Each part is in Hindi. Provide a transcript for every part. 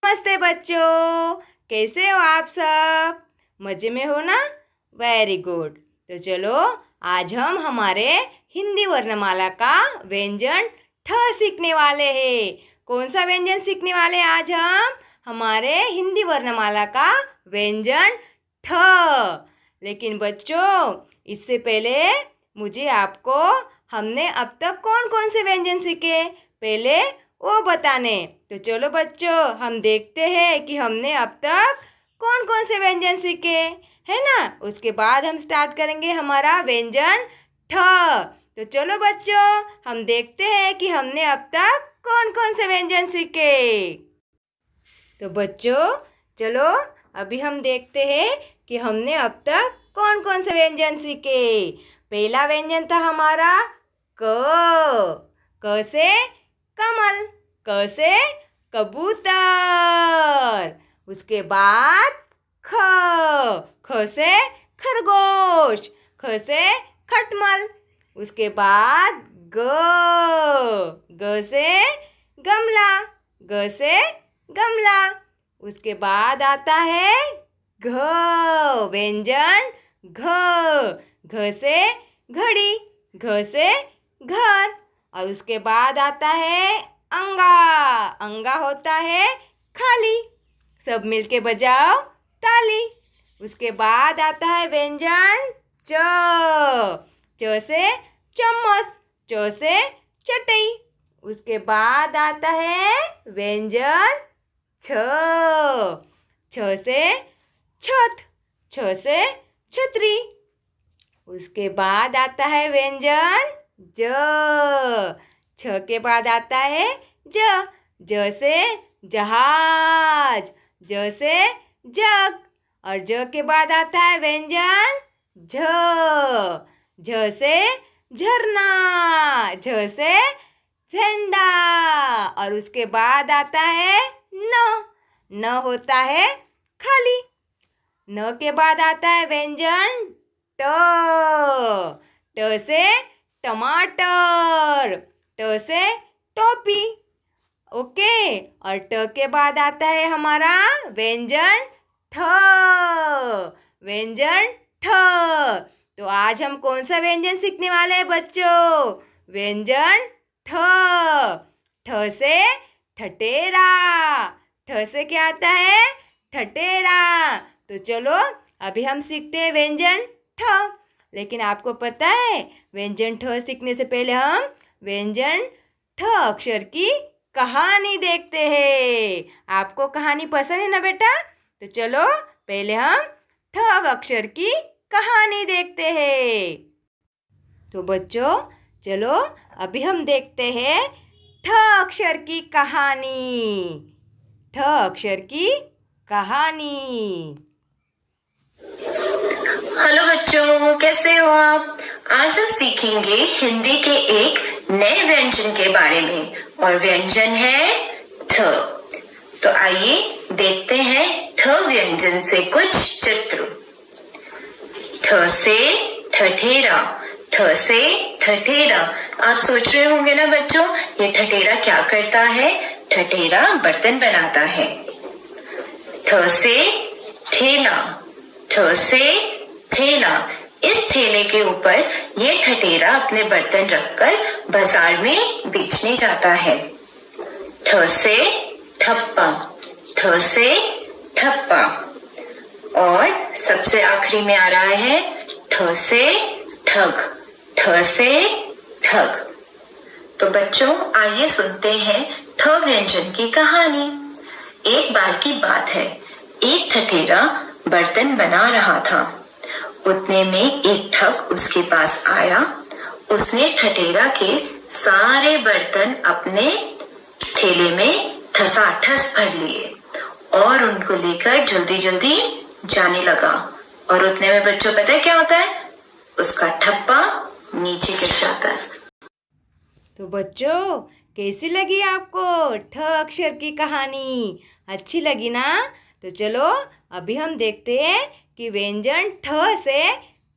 नमस्ते बच्चों, कैसे हो आप सब? मज़े में हो ना? Very good. तो चलो आज हम हमारे हिंदी वर्णमाला का व्यंजन ठ सीखने वाले हैं। कौन सा व्यंजन सीखने वाले हैं आज हम? हमारे हिंदी वर्णमाला का व्यंजन ठ। लेकिन बच्चों, इससे पहले मुझे आपको हमने अब तक कौन कौन से व्यंजन सीखे पहले वो बताने। तो चलो बच्चों, हम देखते हैं कि हमने अब तक कौन कौन से व्यंजन सीखे है ना। उसके बाद हम स्टार्ट करेंगे हमारा व्यंजन ठ। तो चलो बच्चों, हम देखते हैं कि हमने अब तक कौन कौन से व्यंजन सीखे। तो बच्चों चलो अभी हम देखते हैं कि हमने अब तक कौन कौन से व्यंजन सीखे। पहला व्यंजन था हमारा क से कमल, क से कबूतर। उसके बाद ख से खरगोश, ख से खटमल। उसके बाद ग से गमला, ग से गमला। उसके बाद आता है घ व्यंजन घ से घड़ी, घ से घर। और उसके बाद आता है अंगा, अंगा होता है खाली। सब मिलके बजाओ ताली। उसके बाद आता है व्यंजन च से चम्मच, च से चटई। उसके बाद आता है व्यंजन छ से छत, छ से छतरी। उसके बाद आता है व्यंजन छ के बाद आता है ज से जहाज, ज से जग। और ज के बाद आता है व्यंजन झ से झरना, झ से झंडा। और उसके बाद आता है न होता है खाली। न के बाद आता है व्यंजन ट से टमाटर, ट से टोपी। ओके। और ट के बाद आता है हमारा व्यंजन ठ, व्यंजन ठ। तो आज हम कौन सा व्यंजन सीखने वाले हैं बच्चों? व्यंजन ठ से ठटेरा, ठ से क्या आता है? ठटेरा। तो चलो अभी हम सीखते हैं व्यंजन ठ। लेकिन आपको पता है व्यंजन ठ सीखने से पहले हम व्यंजन ठ अक्षर की कहानी देखते हैं। आपको कहानी पसंद है ना बेटा? तो चलो पहले हम ठ अक्षर की कहानी देखते हैं। तो बच्चों चलो अभी हम देखते हैं ठ अक्षर की कहानी। ठ अक्षर की कहानी। हेलो बच्चों, कैसे हो आप? आज हम सीखेंगे हिंदी के एक नए व्यंजन के बारे में और व्यंजन है ठ। तो आइए देखते हैं ठ व्यंजन से कुछ चित्र। ठ से ठठेरा, ठ से ठठेरा। आप सोच रहे होंगे ना बच्चों, ये ठठेरा क्या करता है? ठठेरा बर्तन बनाता है। ठ से ठेला, ठ से ठेला। इस ठेले के ऊपर ये ठठेरा अपने बर्तन रखकर बाजार में बेचने जाता है। ठ से ठप्पा, ठ से ठप्पा। और सबसे आखिरी में आ रहा है ठ से ठग, ठ से ठग। तो बच्चों आइए सुनते हैं ठ व्यंजन की कहानी। एक बार की बात है, एक ठठेरा बर्तन बना रहा था। उतने में एक ठग उसके पास आया। उसने ठठेरा के सारे बर्तन अपने ठेले में ठसाठस भर लिए और उनको लेकर जल्दी जल्दी जाने लगा। और उतने में बच्चों पता है क्या होता है? उसका ठप्पा नीचे गिर जाता है। तो बच्चों कैसी लगी आपको ठ अक्षर की कहानी? अच्छी लगी ना? तो चलो अभी हम देखते हैं कि व्यंजन ठ से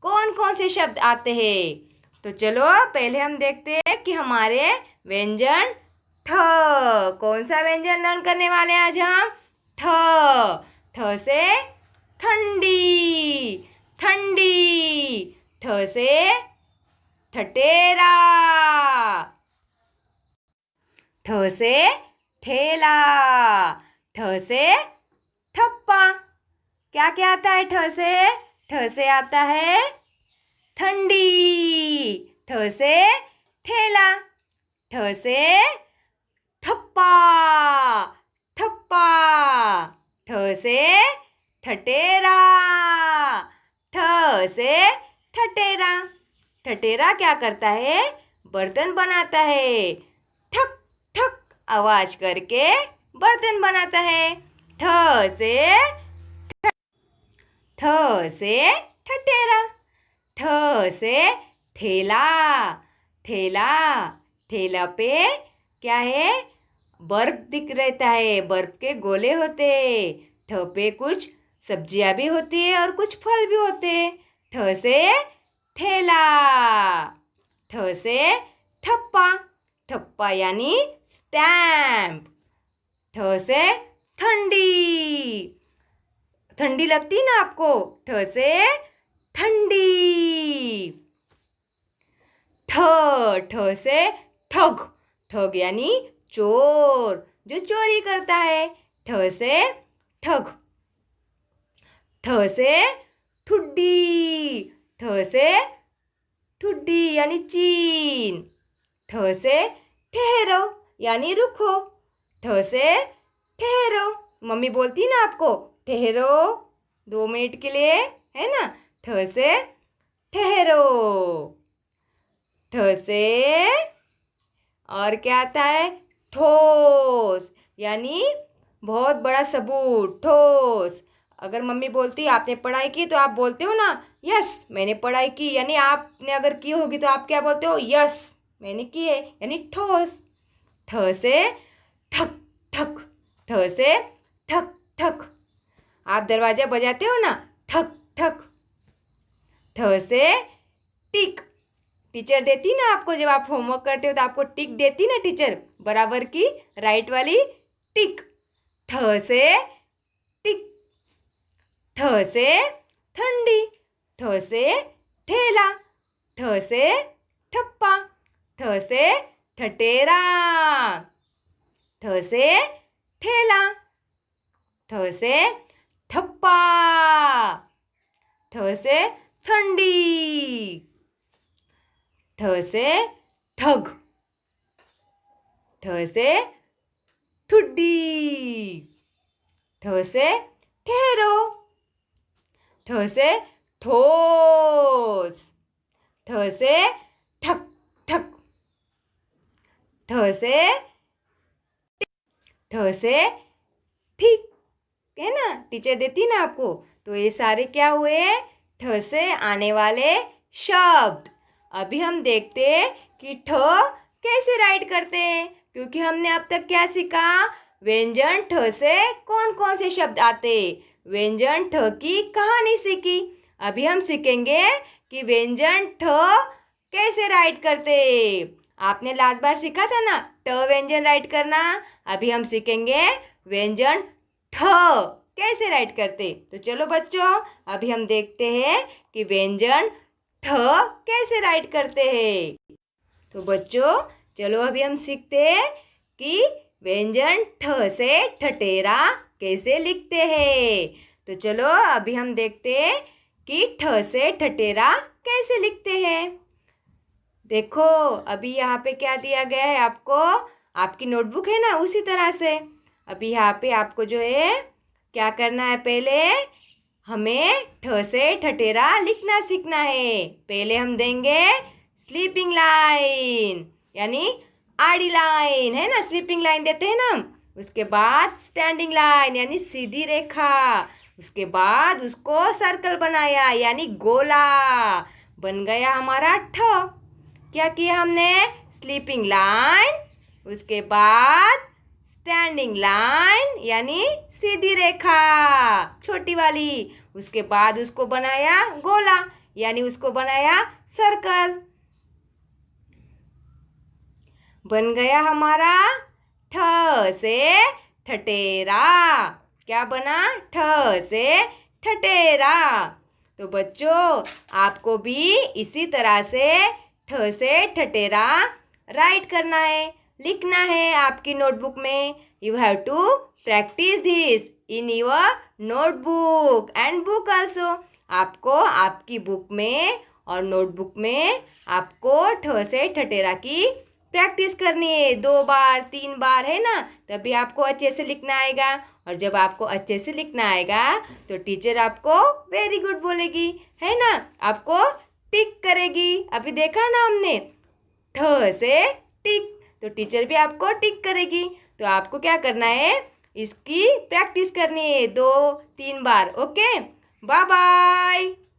कौन कौन से शब्द आते हैं। तो चलो पहले हम देखते हैं कि हमारे व्यंजन ठ, कौन सा व्यंजन लर्न करने वाले हैं आज हम? ठ, ठ से ठंडी, ठंडी। ठ से ठटेरा, ठ से ठेला, ठ से ठप्पा। क्या क्या आता है ठ से? ठ से आता है ठंडी, ठ से ठेला, ठ से ठप्पा, ठप्पा। ठ से ठटेरा, ठ से ठटेरा। ठटेरा क्या करता है? बर्तन बनाता है। ठक ठक आवाज करके बर्तन बनाता है। ठ से ठटेरा, ठ से ठेला, ठेला। ठेला पे क्या है? बर्फ दिख रहता है, बर्फ के गोले होते। ठ पे कुछ सब्जियां भी होती है और कुछ फल भी होते। ठ से ठेला, ठ से ठप्पा, ठप्पा यानी स्टैम्प। ठ से ठंडी, ठंडी लगती ना आपको? ठ से ठंडी। ठ, ठ से ठग, ठग यानी चोर, जो चोरी करता है। ठ से ठग, ठ से ठुड्डी, ठ से ठुड्डी यानी चीन। ठ से ठहरो यानी रुको, ठ से ठहरो। मम्मी बोलती ना आपको ठहरो 2 मिनट के लिए, है ना? ठ से ठहरो, ठ से और क्या आता है? ठोस यानी बहुत बड़ा सबूत, ठोस। अगर मम्मी बोलती आपने पढ़ाई की तो आप बोलते हो ना यस मैंने पढ़ाई की, यानी आपने अगर की होगी तो आप क्या बोलते हो? यस मैंने की है, यानी ठोस। ठ से ठक ठक, ठ से ठक ठक। आप दरवाजा बजाते हो ना, ठक ठक। ठ से टिक, टीचर देती ना आपको, जब आप होमवर्क करते हो तो आपको टिक देती ना टीचर, बराबर की राइट वाली टिक। ठ से टिक, ठ से ठंडी, ठ से ठेला, ठ से ठप्पा, ठ से ठटेरा, ठ से ठेला, ठ से ठप्पा, ठ से ठंडी, ठ से ठग, ठ से ठुड्डी, ठ से ठहरो, ठ से ठोस, ठ से ठक ठक, ठ से ठीक, है ना? टीचर देती ना आपको। तो ये सारे क्या हुए? ठ से आने वाले शब्द। अभी हम देखते हैं कि ठ कैसे राइट करते हैं, क्योंकि हमने अब तक क्या सीखा? व्यंजन ठ से कौन कौन से शब्द आते, व्यंजन ठ की कहानी सीखी। अभी हम सीखेंगे कि व्यंजन ठ कैसे राइट करते। आपने लास्ट बार सीखा था ना ट व्यंजन राइट करना। अभी हम सीखेंगे व्यंजन ठ कैसे राइट करते। तो चलो बच्चों, अभी हम देखते हैं कि व्यंजन ठ कैसे राइट करते हैं। तो बच्चों चलो अभी हम सीखते हैं कि व्यंजन ठ से ठटेरा कैसे लिखते हैं। तो चलो अभी हम देखते हैं कि ठ से ठटेरा कैसे लिखते हैं। देखो अभी यहाँ पे क्या दिया गया है आपको, आपकी नोटबुक है ना, उसी तरह से अभी यहाँ पे आपको जो है क्या करना है, पहले हमें ठ से ठटेरा लिखना सीखना है। पहले हम देंगे स्लीपिंग लाइन यानी आड़ी लाइन, है ना, स्लीपिंग लाइन देते हैं ना। उसके बाद स्टैंडिंग लाइन यानी सीधी रेखा, उसके बाद उसको सर्कल बनाया यानी गोला, बन गया हमारा ठ। क्या किया हमने? स्लीपिंग लाइन, उसके बाद स्टैंडिंग लाइन यानी सीधी रेखा छोटी वाली, उसके बाद उसको बनाया गोला यानी उसको बनाया सर्कल। बन गया हमारा ठ से ठटेरा। क्या बना? ठ से ठठेरा। तो बच्चों आपको भी इसी तरह से ठ से ठठेरा राइट करना है, लिखना है आपकी नोटबुक में। You have to practise this in your notebook and book also. आपको आपकी बुक में और नोटबुक में आपको ठ से ठठेरा की प्रैक्टिस करनी है 2 बार 3 बार, है ना? तभी आपको अच्छे से लिखना आएगा। और जब आपको अच्छे से लिखना आएगा तो टीचर आपको वेरी गुड बोलेगी, है ना? आपको टिक करेगी। अभी देखा ना हमने, ठ से टिक, तो टीचर भी आपको टिक करेगी। तो आपको क्या करना है? इसकी प्रैक्टिस करनी है 2-3 बार। Okay, bye bye.